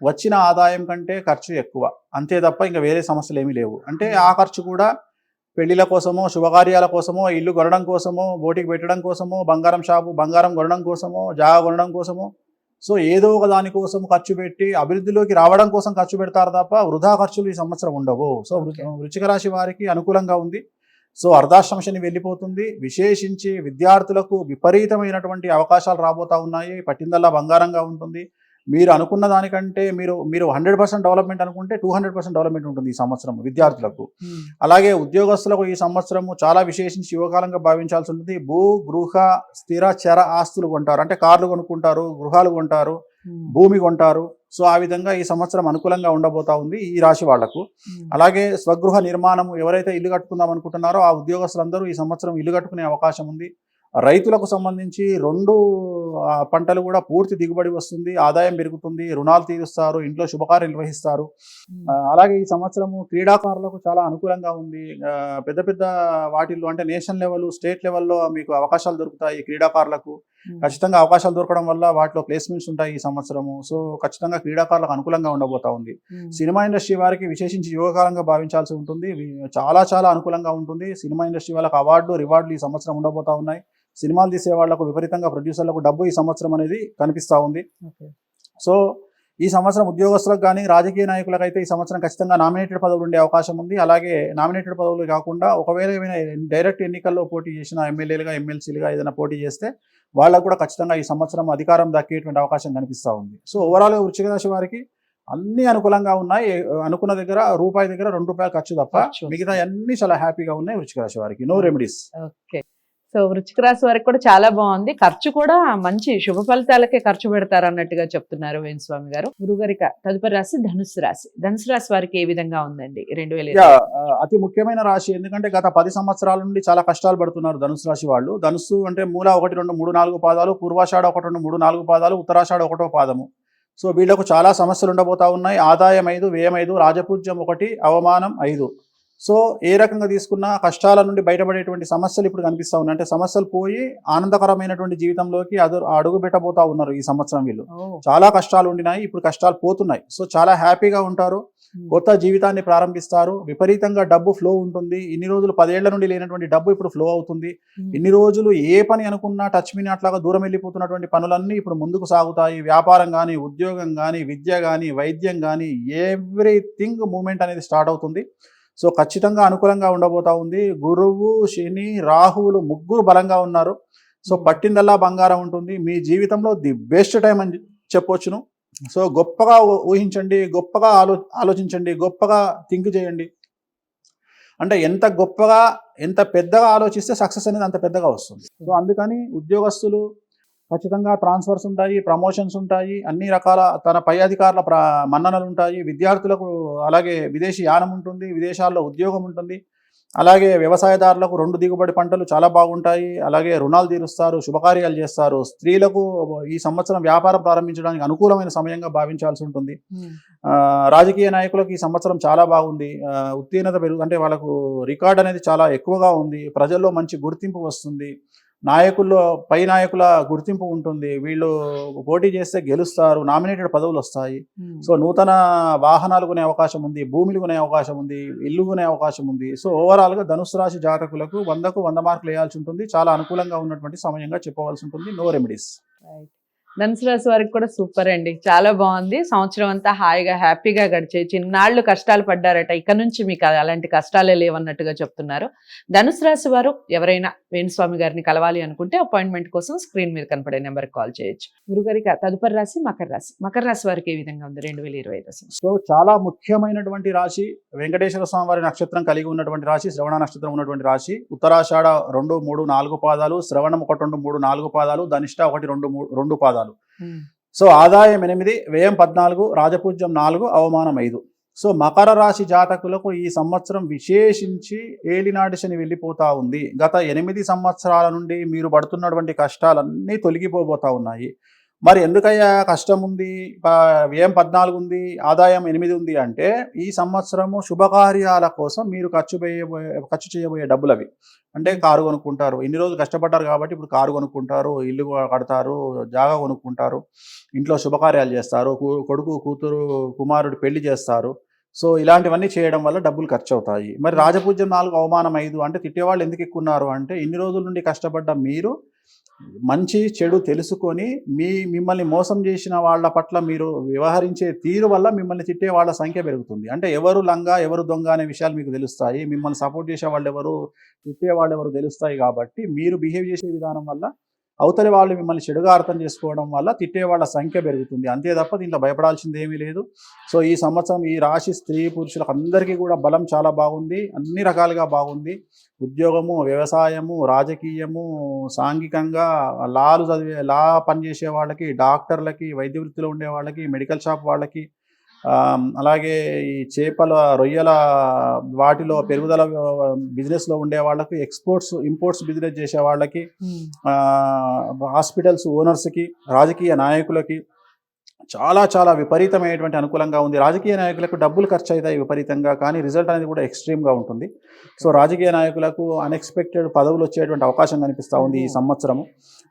వచ్చిన ఆదాయం కంటే ఖర్చు ఎక్కువ, అంతే తప్ప ఇంకా వేరే సమస్యలు ఏమీ లేవు. అంటే ఆ ఖర్చు కూడా పెళ్లిళ్ళ కోసమో, శుభకార్యాల కోసమో, ఇల్లు కొనడం కోసమో, బోటికి పెట్టడం కోసమో, బంగారం కొనడం కోసమో, జాగా కొనడం కోసమో, సో ఏదో ఒక దానికోసం ఖర్చు పెట్టి అభివృద్ధిలోకి రావడం కోసం ఖర్చు పెడతారు తప్ప వృధా ఖర్చులు ఈ సంవత్సరం ఉండవు. సో వృశ్చిక రాశి వారికి అనుకూలంగా ఉంది. సో అర్ధాష్టమ శని వెళ్ళిపోతుంది. విశేషించి విద్యార్థులకు విపరీతమైనటువంటి అవకాశాలు రాబోతా ఉన్నాయి. పట్టిందల్లా బంగారంగా ఉంటుంది. మీరు అనుకున్న దానికంటే మీరు 100% డెవలప్మెంట్ అనుకుంటే 200% డెవలప్మెంట్ ఉంటుంది ఈ సంవత్సరం విద్యార్థులకు. అలాగే ఉద్యోగస్తులకు ఈ సంవత్సరము చాలా విశేషించి యువకాలంగా భావించాల్సి ఉంటుంది. భూ, గృహ, స్థిర, చర ఆస్తులు కొంటారు. అంటే కార్లు కొనుక్కుంటారు, గృహాలు కొంటారు, భూమి కొంటారు. సో ఆ విధంగా ఈ సంవత్సరం అనుకూలంగా ఉండబోతా ఉంది ఈ రాశి వాళ్లకు. అలాగే స్వగృహ నిర్మాణం, ఎవరైతే ఇల్లు కట్టుకుందాం అనుకుంటున్నారో ఆ ఉద్యోగస్తులందరూ ఈ సంవత్సరం ఇల్లు కట్టుకునే అవకాశం ఉంది. రైతులకు సంబంధించి 2 పంటలు కూడా పూర్తి దిగుబడి వస్తుంది, ఆదాయం పెరుగుతుంది, రుణాలు తీరుస్తారు, ఇంట్లో శుభకార్యాలు నిర్వహిస్తారు. అలాగే ఈ సంవత్సరము క్రీడాకారులకు చాలా అనుకూలంగా ఉంది. పెద్ద పెద్ద వాటిల్లో అంటే నేషనల్ లెవెల్, స్టేట్ లెవెల్లో మీకు అవకాశాలు దొరుకుతాయి. క్రీడాకారులకు ఖచ్చితంగా అవకాశాలు దొరకడం వల్ల వాటిలో ప్లేస్మెంట్స్ ఉంటాయి ఈ సంవత్సరము. సో ఖచ్చితంగా క్రీడాకారులకు అనుకూలంగా ఉండబోతా ఉంది. సినిమా ఇండస్ట్రీ వారికి విశేషించి యువకాలంగా భావించాల్సి ఉంటుంది. చాలా అనుకూలంగా ఉంటుంది. సినిమా ఇండస్ట్రీ వాళ్ళకి రివార్డులు ఈ సంవత్సరం ఉండబోతా ఉన్నాయి. సినిమాలు తీసే వాళ్లకు, విపరీతంగా ప్రొడ్యూసర్లకు డబ్బు ఈ సంవత్సరం అనేది కనిపిస్తూ ఉంది. సో ఈ సంవత్సరం ఉద్యోగస్తులకు కానీ, రాజకీయ నాయకులకు అయితే ఈ సంవత్సరం ఖచ్చితంగా నామినేటెడ్ పదవులు ఉండే అవకాశం ఉంది. అలాగే నామినేటెడ్ పదవులు కాకుండా ఒకవేళ ఏమైనా డైరెక్ట్ ఎన్నికల్లో పోటీ చేసిన ఎమ్మెల్యేలుగా, ఎమ్మెల్సీలుగా ఏదైనా పోటీ చేస్తే వాళ్ళకు కూడా ఖచ్చితంగా ఈ సంవత్సరం అధికారం దక్కేటువంటి అవకాశం కనిపిస్తూ ఉంది. సో ఓవరాల్గా వృశ్చిక రాశి వారికి అన్ని అనుకూలంగా ఉన్నాయి. అనుకున్న దగ్గర రూపాయి దగ్గర 2 రూపాయలు ఖర్చు తప్ప మిగతా అన్ని చాలా హ్యాపీగా ఉన్నాయి వృశ్చిక రాశి వారికి. No remedies. ఓకే. సో వృశ్చిక రాశి వారికి కూడా చాలా బాగుంది. ఖర్చు కూడా మంచి శుభ ఫలితాలకే ఖర్చు పెడతారు అన్నట్టుగా చెప్తున్నారు వేణుస్వామి గారు. గురుగారిక తదుపరి రాశి ధనుస్సు రాశి. ధనుసు రాశి వారికి ఏ విధంగా ఉందండి 2020? అతి ముఖ్యమైన రాశి. ఎందుకంటే గత 10 సంవత్సరాల నుండి చాలా కష్టాలు పడుతున్నారు ధనుసు రాశి వాళ్ళు. ధనుస్సు అంటే మూల 1-2-3-4 పాదాలు, పూర్వాషాఢ 1-2-3-4 పాదాలు, ఉత్తరాషాఢ 1వ పాదము. సో వీళ్లకు చాలా సమస్యలు ఉండబోతా ఉన్నాయి. ఆదాయం 5, వ్యయం 5, రాజపూజ్యం 1, అవమానం 5. సో ఏ రకంగా తీసుకున్నా కష్టాల నుండి బయటపడేటువంటి సమస్యలు ఇప్పుడు కనిపిస్తూ ఉన్నాయి. అంటే సమస్యలు పోయి ఆనందకరమైనటువంటి జీవితంలోకి అడుగు పెట్టబోతా ఉన్నారు ఈ సంవత్సరం వీళ్ళు. చాలా కష్టాలు ఉండినాయి, ఇప్పుడు కష్టాలు పోతున్నాయి. సో చాలా హ్యాపీగా ఉంటారు, కొత్త జీవితాన్ని ప్రారంభిస్తారు. విపరీతంగా డబ్బు ఫ్లో ఉంటుంది. ఇన్ని రోజులు 10 ఏళ్ల నుండి లేనటువంటి డబ్బు ఇప్పుడు ఫ్లో అవుతుంది. ఇన్ని రోజులు ఏ పని అనుకున్నా టచ్ మీ అట్లాగా దూరం వెళ్ళిపోతున్నటువంటి పనులన్నీ ఇప్పుడు ముందుకు సాగుతాయి. వ్యాపారం కానీ, ఉద్యోగం కానీ, విద్య కానీ, వైద్యం కానీ, ఎవ్రీథింగ్ మూమెంట్ అనేది స్టార్ట్ అవుతుంది. సో ఖచ్చితంగా అనుకూలంగా ఉండబోతా ఉంది. గురువు, శని, రాహువులు ముగ్గురు బలంగా ఉన్నారు. సో పట్టిందల్లా బంగారం ఉంటుంది. మీ జీవితంలో ది బెస్ట్ టైం అని చెప్పొచ్చును. సో గొప్పగా ఊహించండి, గొప్పగా ఆలోచించండి, గొప్పగా థింక్ చేయండి. అంటే ఎంత గొప్పగా, ఎంత పెద్దగా ఆలోచిస్తే సక్సెస్ అనేది అంత పెద్దగా వస్తుంది. సో అందుకని ఉద్యోగస్తులు ఖచ్చితంగా ట్రాన్స్ఫర్స్ ఉంటాయి, ప్రమోషన్స్ ఉంటాయి, అన్ని రకాల తన పై అధికారుల మన్ననలు ఉంటాయి. విద్యార్థులకు అలాగే విదేశీ యానం ఉంటుంది, విదేశాల్లో ఉద్యోగం ఉంటుంది. అలాగే వ్యవసాయదారులకు 2 దిగుబడి పంటలు చాలా బాగుంటాయి. అలాగే రుణాలు తీరుస్తారు, శుభకార్యాలు చేస్తారు. స్త్రీలకు ఈ సంవత్సరం వ్యాపారం ప్రారంభించడానికి అనుకూలమైన సమయంగా భావించాల్సి ఉంటుంది. రాజకీయ నాయకులకు ఈ సంవత్సరం చాలా బాగుంది. ఉత్తీర్ణత అంటే వాళ్ళకు రికార్డ్ అనేది చాలా ఎక్కువగా ఉంది. ప్రజల్లో మంచి గుర్తింపు వస్తుంది. పై నాయకుల గుర్తింపు ఉంటుంది. వీళ్ళు పోటీ చేస్తే గెలుస్తారు, నామినేటెడ్ పదవులు వస్తాయి. సో నూతన వాహనాలు కొనే అవకాశం ఉంది, భూములు కొనే అవకాశం ఉంది, ఇల్లు కొనే అవకాశం ఉంది. సో ఓవరాల్గా ధనుసు రాశి జాతకులకు 100కు 100 మార్కులు వేయాల్సి ఉంటుంది. చాలా అనుకూలంగా ఉన్నటువంటి సమయంగా చెప్పవలసి ఉంటుంది. No remedies. ధనుసు రాశి వారికి కూడా సూపర్ అండి, చాలా బాగుంది. సంవత్సరం అంతా హాయిగా హ్యాపీగా గడిచే, చిన్నాళ్ళు కష్టాలు పడ్డారట, ఇక నుంచి మీకు అలాంటి కష్టాలే లేవన్నట్టుగా చెప్తున్నారు. ధనుసు రాశి వారు ఎవరైనా వేణుస్వామి గారిని కలవాలి అనుకుంటే అపాయింట్మెంట్ కోసం స్క్రీన్ మీద కనపడే నెంబర్కి కాల్ చేయొచ్చు. గురుగారికి తదుపరి రాశి మకర రాశి. మకర రాశి వారికి ఏ విధంగా ఉంది 2025? సో చాలా ముఖ్యమైనటువంటి రాశి, వెంకటేశ్వర స్వామి వారి నక్షత్రం కలిగి ఉన్నటువంటి రాశి, శ్రవణ నక్షత్రం ఉన్నటువంటి రాశి. ఉత్తరాషాఢ 2, 3, 4 పాదాలు, శ్రవణం 1, 2, 3, 4 పాదాలు, ధనిష్ట 1, 2 పాదాలు. సో ఆదాయం 8, వ్యయం 14, రాజపూజ్యం 4, అవమానం 5. సో మకర రాశి జాతకులకు ఈ సంవత్సరం విశేషించి ఏలినాటి శని వెళ్ళిపోతా ఉంది. గత 8 సంవత్సరాల నుండి మీరు పడుతున్నటువంటి కష్టాలన్నీ తొలగిపోబోతా ఉన్నాయి. మరి ఎందుకయ్యా కష్టం ఉంది, వ్యయం 14 ఉంది, ఆదాయం 8 ఉంది అంటే ఈ సంవత్సరము శుభకార్యాల కోసం మీరు ఖర్చు చేయబోయే డబ్బులు అవి. అంటే కారు కొనుక్కుంటారు, ఇన్ని రోజులు కష్టపడ్డారు కాబట్టి ఇప్పుడు కారు కొనుక్కుంటారు, ఇల్లు కడతారు, జాగా కొనుక్కుంటారు, ఇంట్లో శుభకార్యాలు చేస్తారు, కొడుకు, కూతురు, కుమారుడు పెళ్లి చేస్తారు. సో ఇలాంటివన్నీ చేయడం వల్ల డబ్బులు ఖర్చు అవుతాయి. మరి రాజపూజ్యం 4, అవమానం 5 అంటే తిట్టేవాళ్ళు ఎందుకు ఎక్కున్నారు అంటే ఇన్ని రోజుల నుండి కష్టపడ్డ మీరు మంచి చెడు తెలుసుకొని మిమ్మల్ని మోసం చేసిన వాళ్ళ పట్ల మీరు వ్యవహరించే తీరు వల్ల మిమ్మల్ని తిట్టే వాళ్ళ సంఖ్య పెరుగుతుంది. అంటే ఎవరు లంగా, ఎవరు దొంగ అనే విషయాలు మీకు తెలుస్తాయి. మిమ్మల్ని సపోర్ట్ చేసే వాళ్ళు ఎవరు, తిట్టే వాళ్ళు ఎవరు తెలుస్తాయి. కాబట్టి మీరు బిహేవ్ చేసే విధానం వల్ల అవతలి వాళ్ళు మిమ్మల్ని చెడుగా అర్థం చేసుకోవడం వల్ల తిట్టే వాళ్ళ సంఖ్య పెరుగుతుంది. అంతే తప్ప దీంట్లో భయపడాల్సింది ఏమీ లేదు. సో ఈ సంవత్సరం ఈ రాశి స్త్రీ పురుషులకు అందరికీ కూడా బలం చాలా బాగుంది, అన్ని రకాలుగా బాగుంది. ఉద్యోగము, వ్యవసాయము, రాజకీయము, సాంఘికంగా లా పనిచేసే వాళ్ళకి, డాక్టర్లకి, వైద్య వృత్తిలో ఉండే వాళ్ళకి, మెడికల్ షాప్ వాళ్ళకి, అలాగే ఈ చేపల, రొయ్యల వాటిలో పెరుగుదల బిజినెస్లో ఉండే వాళ్ళకి, ఎక్స్పోర్ట్స్, ఇంపోర్ట్స్ బిజినెస్ చేసే వాళ్ళకి, హాస్పిటల్స్ ఓనర్స్కి, రాజకీయ నాయకులకి చాలా చాలా విపరీతమైనటువంటి అనుకూలంగా ఉంది. రాజకీయ నాయకులకు డబ్బులు ఖర్చు అవుతాయి విపరీతంగా, కానీ రిజల్ట్ అనేది కూడా ఎక్స్ట్రీమ్గా ఉంటుంది. సో రాజకీయ నాయకులకు అన్ఎక్స్పెక్టెడ్ పదవులు వచ్చేటువంటి అవకాశం కనిపిస్తూ ఉంది ఈ సంవత్సరము.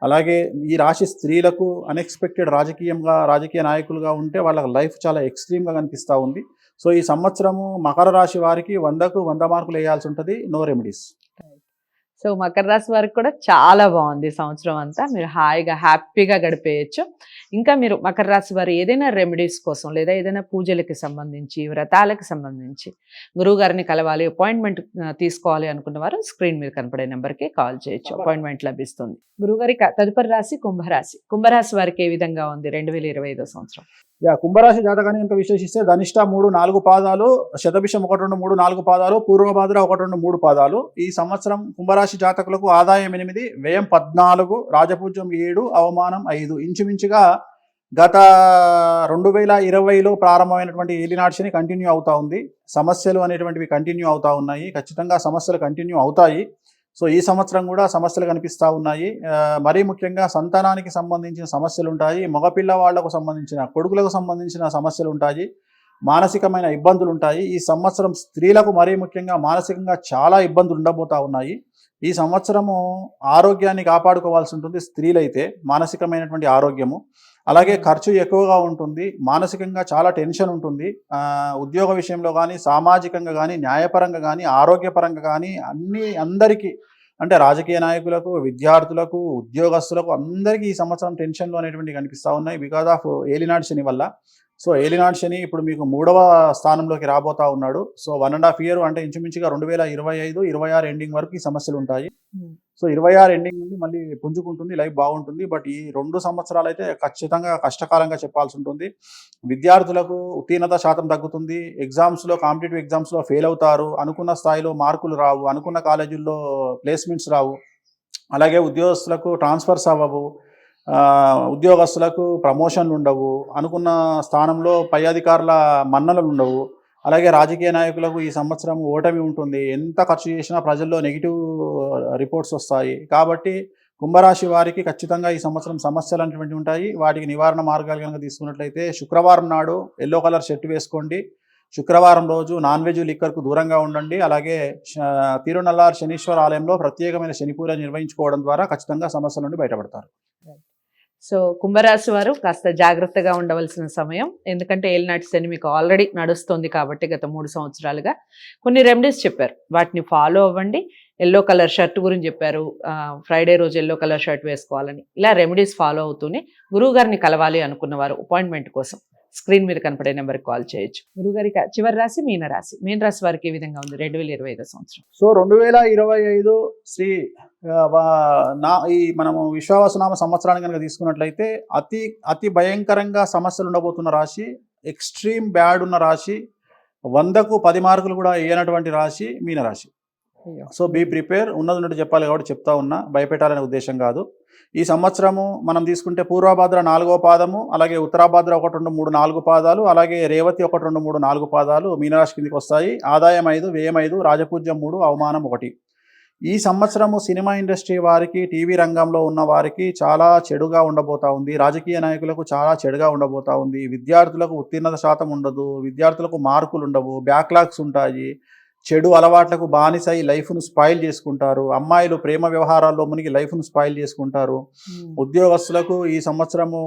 అలాగే ఈ రాశి స్త్రీలకు అన్ఎక్స్పెక్టెడ్ రాజకీయ నాయకులుగా ఉంటే వాళ్ళ లైఫ్ చాలా ఎక్స్ట్రీమ్గా కనిపిస్తూ ఉంది. సో ఈ సంవత్సరము మకర రాశి వారికి 100కు 100 మార్కులు వేయాల్సి ఉంటుంది. No remedies. సో మకర రాశి వారికి కూడా చాలా బాగుంది సంవత్సరం అంతా, మీరు హాయిగా హ్యాపీగా గడిపేయచ్చు. ఇంకా మీరు మకర రాశి వారు ఏదైనా రెమెడీస్ కోసం లేదా ఏదైనా పూజలకి సంబంధించి, వ్రతాలకు సంబంధించి గురువు గారిని కలవాలి, అపాయింట్మెంట్ తీసుకోవాలి అనుకున్న వారు స్క్రీన్ మీద కనపడే నెంబర్కి కాల్ చేయొచ్చు, అపాయింట్మెంట్ లభిస్తుంది. గురువుగారి తదుపరి రాశి కుంభరాశి. కుంభరాశి వారికి ఏ విధంగా ఉంది 2025 సంవత్సరం? కుంభరాశి జాతకాన్ని ఇంకా విశ్లేషిస్తే ధనిష్ట 3, 4 పాదాలు, శతభిషం 1, 2, 3, 4 పాదాలు, పూర్వభాద్ర 1, 2, 3 పాదాలు. ఈ సంవత్సరం కుంభరాశి జాతకులకు ఆదాయం 8, వ్యయం 14, రాజపూజ్యం 7, అవమానం 5. ఇంచుమించుగా గత 2020లో ప్రారంభమైనటువంటి ఏలినాటి శని కంటిన్యూ అవుతా ఉంది. సమస్యలు అనేటువంటివి కంటిన్యూ అవుతా ఉన్నాయి. ఖచ్చితంగా సమస్యలు కంటిన్యూ అవుతాయి. సో ఈ సంవత్సరం కూడా సమస్యలు కనిపిస్తూ ఉన్నాయి. మరీ ముఖ్యంగా సంతానానికి సంబంధించిన సమస్యలు ఉంటాయి, మగపిల్లవాళ్లకు సంబంధించిన, కొడుకులకు సంబంధించిన సమస్యలు ఉంటాయి. మానసికమైన ఇబ్బందులు ఉంటాయి. ఈ సంవత్సరం స్త్రీలకు మరీ ముఖ్యంగా మానసికంగా చాలా ఇబ్బందులు ఉండబోతా ఉన్నాయి. ఈ సంవత్సరము ఆరోగ్యాన్ని కాపాడుకోవాల్సి ఉంటుంది స్త్రీలైతే, మానసికమైనటువంటి ఆరోగ్యము. అలాగే ఖర్చు ఎక్కువగా ఉంటుంది, మానసికంగా చాలా టెన్షన్ ఉంటుంది. ఉద్యోగ విషయంలో కానీ, సామాజికంగా కానీ, న్యాయపరంగా కానీ, ఆరోగ్యపరంగా కానీ అందరికీ అంటే రాజకీయ నాయకులకు, విద్యార్థులకు, ఉద్యోగస్తులకు అందరికీ ఈ సంవత్సరం టెన్షన్లు అనేటువంటివి కనిపిస్తూ ఉన్నాయి బికాజ్ ఆఫ్ ఏలినాడు శని వల్ల. సో ఏలినాడు శని ఇప్పుడు మీకు 3వ స్థానంలోకి రాబోతా ఉన్నాడు. సో 1.5 year అంటే ఇంచుమించుగా 2025, 26 ఎండింగ్ వరకు ఈ సమస్యలు ఉంటాయి. సో 26 ఎండింగ్ నుండి మళ్ళీ పుంజుకుంటుంది, లైఫ్ బాగుంటుంది. బట్ ఈ 2 సంవత్సరాలు అయితే ఖచ్చితంగా కష్టకాలంగా చెప్పాల్సి ఉంటుంది. విద్యార్థులకు ఉత్తీర్ణత శాతం తగ్గుతుంది, ఎగ్జామ్స్లో కాంపిటేటివ్ ఎగ్జామ్స్లో ఫెయిల్ అవుతారు, అనుకున్న స్థాయిలో మార్కులు రావు, అనుకున్న కాలేజీల్లో ప్లేస్మెంట్స్ రావు, అలాగే ఉద్యోగస్తులకు ట్రాన్స్ఫర్స్ అవ్వవు, ఉద్యోగస్తులకు ప్రమోషన్లు ఉండవు, అనుకున్న స్థానంలో పై అధికారుల మన్ననలు ఉండవు. అలాగే రాజకీయ నాయకులకు ఈ సంవత్సరం ఓటమి ఉంటుంది, ఎంత ఖర్చు చేసినా ప్రజల్లో నెగిటివ్ రిపోర్ట్స్ వస్తాయి. కాబట్టి కుంభరాశి వారికి ఖచ్చితంగా ఈ సంవత్సరం సమస్యలు అనేటువంటివి ఉంటాయి. వాటికి నివారణ మార్గాలు కనుక తీసుకున్నట్లయితే శుక్రవారం నాడు ఎల్లో కలర్ షర్ట్ వేసుకోండి, శుక్రవారం రోజు నాన్ వెజ్ లిక్కర్కు దూరంగా ఉండండి. అలాగే తిరునల్లార్ శనీశ్వర ఆలయంలో ప్రత్యేకమైన శని పూజ నిర్వహించుకోవడం ద్వారా ఖచ్చితంగా సమస్యల నుండి బయటపడతారు. సో కుంభరాశి వారు కాస్త జాగ్రత్తగా ఉండవలసిన సమయం, ఎందుకంటే ఏలినాటి శని మీకు ఆల్రెడీ నడుస్తుంది కాబట్టి గత 3 సంవత్సరాలుగా కొన్ని రెమెడీస్ చెప్పారు, వాటిని ఫాలో అవ్వండి. ఎల్లో కలర్ షర్ట్ గురించి చెప్పారు, ఫ్రైడే రోజు ఎల్లో కలర్ షర్ట్ వేసుకోవాలని. ఇలా రెమెడీస్ ఫాలో అవుతూనే గురువు గారిని కలవాలి అనుకున్న వారు అపాయింట్మెంట్ కోసం స్క్రీన్ మీద కనపడే నెంబర్కి కాల్ చేయొచ్చు. గురుగారికి చివరి రాశి మీనరాశి. మీనరాశి వారికి ఏ విధంగా ఉంది 2025 సంవత్సరం? సో 2025 శ్రీ మనము విశ్వావసునామ సంవత్సరాన్ని కనుక తీసుకున్నట్లయితే అతి భయంకరంగా సమస్యలు ఉండబోతున్న రాశి, ఎక్స్ట్రీమ్ బ్యాడ్ ఉన్న రాశి, 100కు 10 మార్కులు కూడా వేయనటువంటి రాశి మీనరాశి. సో బీ ప్రిపేర్, ఉన్నట్టు చెప్పాలి కాబట్టి చెప్తా ఉన్నా, భయపెట్టాలనే ఉద్దేశం కాదు. ఈ సంవత్సరము మనం తీసుకుంటే పూర్వభాద్ర 4వ పాదము, అలాగే ఉత్తరాభాద్ర 1, 2, 3, 4 పాదాలు, అలాగే రేవతి 1, 2, 3, 4 పాదాలు మీనరాశి కిందకి వస్తాయి. ఆదాయం 5, వ్యయం 5, రాజపూజ్యం 3, అవమానం 1. ఈ సంవత్సరము సినిమా ఇండస్ట్రీ వారికి, టీవీ రంగంలో ఉన్న వారికి చాలా చెడుగా ఉండబోతా ఉంది. రాజకీయ నాయకులకు చాలా చెడుగా ఉండబోతా ఉంది. విద్యార్థులకు ఉత్తీర్ణత శాతం ఉండదు, విద్యార్థులకు మార్కులు ఉండవు, బ్యాక్లాగ్స్ ఉంటాయి, చెడు అలవాట్లకు బానిసై లైఫ్ను స్పాయిల్ చేసుకుంటారు, అమ్మాయిలు ప్రేమ వ్యవహారాల్లో మునిగి లైఫ్ను స్పాయిల్ చేసుకుంటారు, ఉద్యోగస్తులకు ఈ సంవత్సరము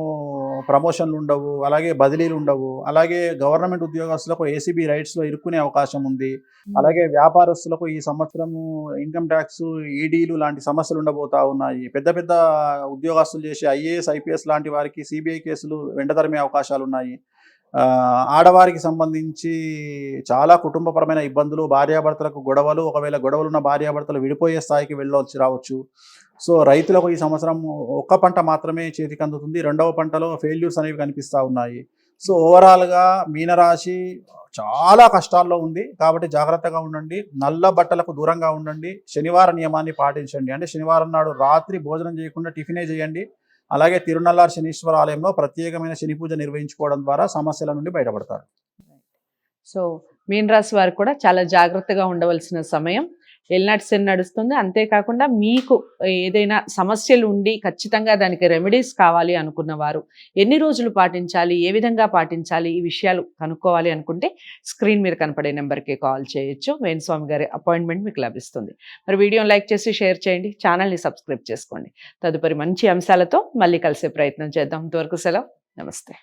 ప్రమోషన్లు ఉండవు, అలాగే బదిలీలు ఉండవు, అలాగే గవర్నమెంట్ ఉద్యోగస్తులకు ఏసీబీ రైట్స్లో ఇరుక్కునే అవకాశం ఉంది, అలాగే వ్యాపారస్తులకు ఈ సంవత్సరము ఇన్కమ్ ట్యాక్స్, ఈడీలు లాంటి సమస్యలు ఉండబోతా ఉన్నాయి. పెద్ద పెద్ద ఉద్యోగస్తులు చేసే ఐఏఎస్, ఐపీఎస్ లాంటి వారికి సిబిఐ కేసులు వెంటతరిమే అవకాశాలు ఉన్నాయి. ఆడవారికి సంబంధించి చాలా కుటుంబపరమైన ఇబ్బందులు, భార్యాభర్తలకు గొడవలు, ఒకవేళ గొడవలున్న భార్యాభర్తలు విడిపోయే స్థాయికి రావచ్చు. సో రైతులకు ఈ సంవత్సరం ఒక్క పంట మాత్రమే చేతికి అందుతుంది, 2వ పంటలో ఫెయిల్యూర్స్ అనేవి కనిపిస్తూ ఉన్నాయి. సో ఓవరాల్గా మీనరాశి చాలా కష్టాల్లో ఉంది, కాబట్టి జాగ్రత్తగా ఉండండి, నల్ల బట్టలకు దూరంగా ఉండండి, శనివార నియమాన్ని పాటించండి. అంటే శనివారం నాడు రాత్రి భోజనం చేయకుండా టిఫినే చేయండి. అలాగే తిరునల్లార్ శనీశ్వర ఆలయంలో ప్రత్యేకమైన శని పూజ నిర్వహించుకోవడం ద్వారా సమస్యల నుండి బయటపడతారు. సో మీనరాశి వారు కూడా చాలా జాగ్రత్తగా ఉండవలసిన సమయం. ఏలినాటి శని నడుస్తుంది, అంతేకాకుండా మీకు ఏదైనా సమస్యలు ఉండి ఖచ్చితంగా దానికి రెమెడీస్ కావాలి అనుకున్న వారు ఎన్ని రోజులు పాటించాలి, ఏ విధంగా పాటించాలి, ఈ విషయాలు కనుక్కోవాలి అనుకుంటే స్క్రీన్ మీద కనపడే నెంబర్కి కాల్ చేయొచ్చు. వేణుస్వామి గారి అపాయింట్మెంట్ మీకు లభిస్తుంది. మరి వీడియోని లైక్ చేసి షేర్ చేయండి, ఛానల్ని సబ్స్క్రైబ్ చేసుకోండి. తదుపరి మంచి అంశాలతో మళ్ళీ కలిసే ప్రయత్నం చేద్దాం. ఇంతవరకు సెలవు, నమస్తే.